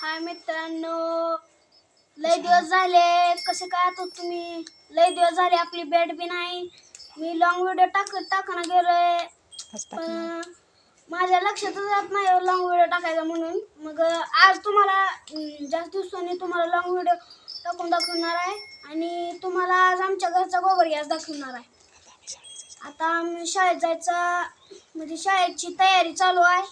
हाय मित्रांनो, लय दिवस झाले. कसे काय आहात तुम्ही? लय दिवस झाले आपली भेट बी नाही. मी लॉंग व्हिडिओ टाकणं गेलोय, पण माझ्या लक्षातच राहत नाही लॉंग व्हिडिओ टाकायचा म्हणून. मग आज तुम्हाला जास्त दिवसांनी तुम्हाला लॉंग व्हिडिओ टाकून दाखवणार आहे आणि तुम्हाला आज आमच्या घरचा गोबर गॅस दाखवणार आहे. आता आम्ही शाळेत जायचा म्हणजे शाळेची तयारी चालू आहे.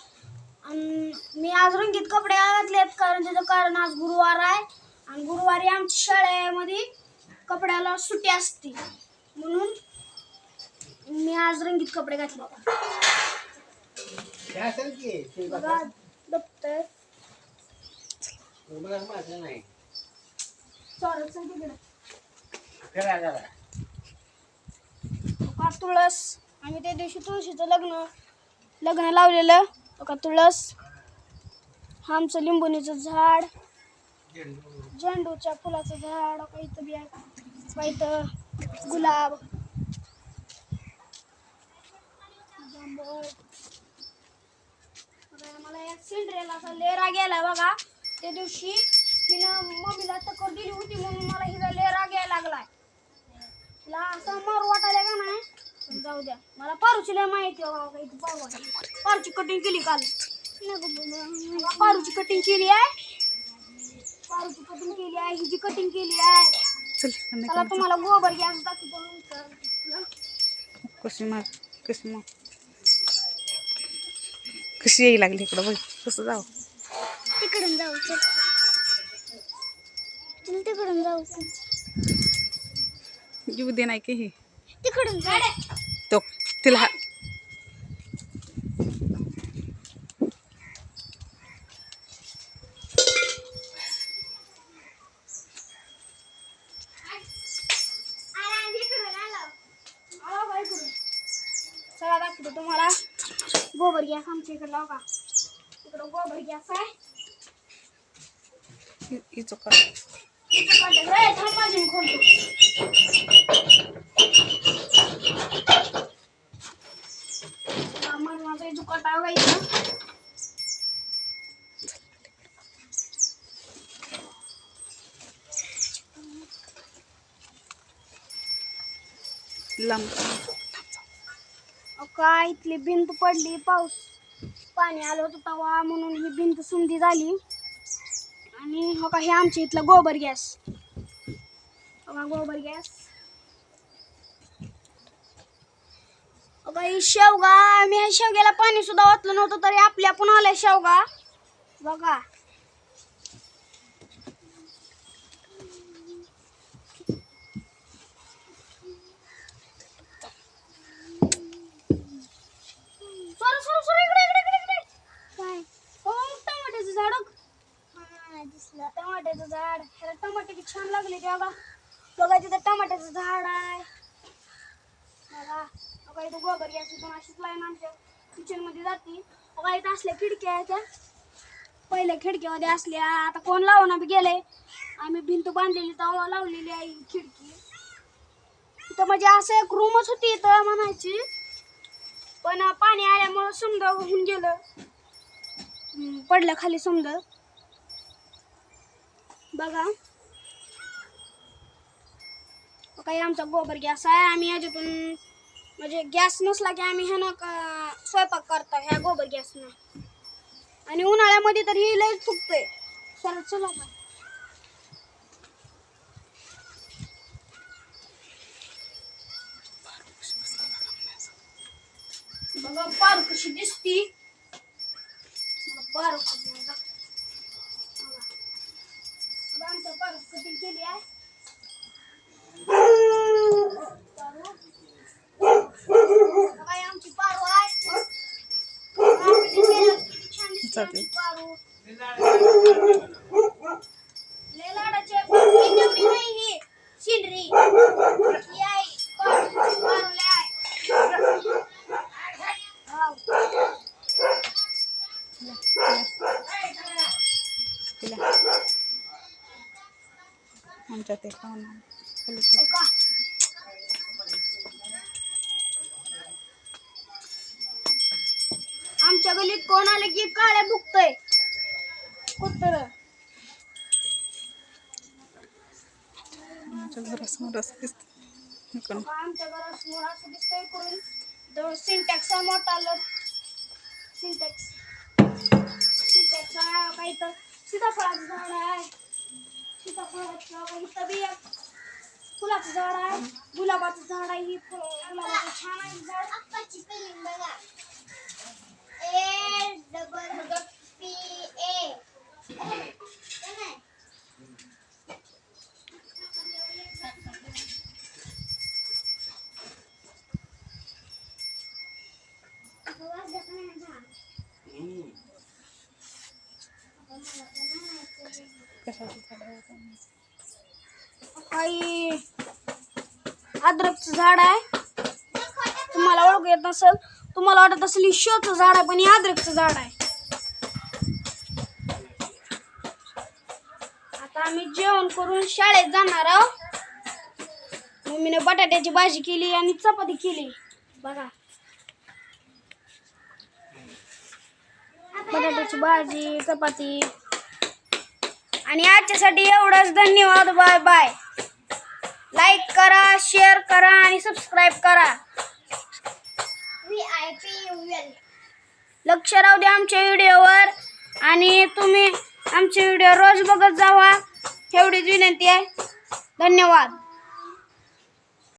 मी आज रंगीत कपडे घातलेत कारण त्याचं कारण आज गुरुवार आहे आणि गुरुवारी आमच्या शाळेमध्ये कपड्याला सुट्टी असते म्हणून मी आज रंगीत कपडे घातले. दप्तर तुळस, आम्ही त्या दिवशी तुळशीचं लग्न लावलेलं. बघा तुळस, आमचं लिंबुनीचं झाड, झेंडूच्या फुलाचं झाड, इथं बी आहे, इथं गुलाब, जांभळ. मला एक सिंड्रेलाचा लेरा गेला बघा. त्या दिवशी मम्मीला टक्कर दिली होती म्हणून मला हिचा लेरा घ्यायला लागलाय. तिला असं मारू वाटायला का नाही, पण जाऊ द्या. मला पारूची लय माहिती आहे. पारूची कटिंग केली काल. पारूची कटिंग केली आहे, हिची कटिंग केली आहे. चला तुम्हाला गोबर गॅस दाखवतो. कशी यायला लागली इकडं बघ. कसं जाऊ? तिकडून जाऊ. चल तिकडून जाऊ. येऊ दे नाही की तिकडून तो तिला चला दाखवतो तुम्हाला गोबर गॅस आमच्या इकडे लावा. इकडं गोबर गॅस आहे. काय इथली भिंत पडली, पाणी आलं होतं तवा म्हणून ही भिंत सुंदी झाली. आणि हो का, हे आमच्या इथला गोबर गॅस. गोबर गॅस ही शेवगा. मी ह्या शेवग्याला पाणी सुद्धा वाचलं नव्हतं तरी आपल्या पण आलाय शेवगा बघा. टमाट्याचं झाड, ह्याला टमाटे बी छान लागले ते बघा. बघा तिथं टमाट्याचं झाड आहे बघा. बघा इथं गोबर गॅस अशीच लाईन आमच्या किचन मध्ये जाते. बघा इथं असल्या खिडक्या आहेत, त्या पहिल्या खिडक्यामध्ये असल्या. आता कोण लावून बी गेले. आम्ही भिंत बांधलेली तेव्हा लावलेली आहे ही खिडकी. इथं म्हणजे असं एक रूमच होती इथं म्हणायची, पण पाणी आल्यामुळं समजा होऊन गेलं, पडलं खाली समजा. बघा काही आमचा गोबर गॅस आहे. आम्ही याच्यातून म्हणजे गॅस नसला की आम्ही ह्यानं स्वयंपाक करतो ह्या गोबर गॅसनं. आणि उन्हाळ्यामध्ये तर ही लय फुगतंय. चला बघा पारू कशी दिसती. पारू आमच्या पारू कटिंग केली आहे. आमची पारू आहे. छान दिसते पारू. लय लाडाची तेवढी नाही ही शिंदरी. ही आहे पारू लय आहे. आमच्या ते आमच्या गलीत कोण आले की काळ्या भुकतय कुत्र. आमच्या घरासमोर असं दिसतं इकडून. आमच्या घरासमोर असं दिसतंय करून जवळ सिंटॅक्स आहे मोठा आलं सिंटॅक्स काही तर सीताफळाचं झाड आहे सीताफळाचं इथं बी एक फुलाचं झाड आहे गुलाबाचं झाड आहे ही गुलाबाचं छान आहे झाड आप्पाची स्पेलिंग बघा APPA काही अद्रकचं झाड आहे तुम्हाला ओळख येत नसेल तुम्हाला वाटत असेल ही शोचं झाड आहे पण हे अद्रकचं झाड आहे आता आम्ही जेवण करून शाळेत जाणार आहोत मम्मीने बटाट्याची भाजी केली आणि चपाती केली बघा बटाट्याची भाजी चपाती आणि आजच्यासाठी एवढंच धन्यवाद बाय बाय लाईक करा शेअर करा आणि सबस्क्राईब करा लक्ष राहू द्या आमच्या व्हिडिओवर आणि तुम्ही आमचे व्हिडिओ रोज बघत जावा एवढीच विनंती आहे धन्यवाद.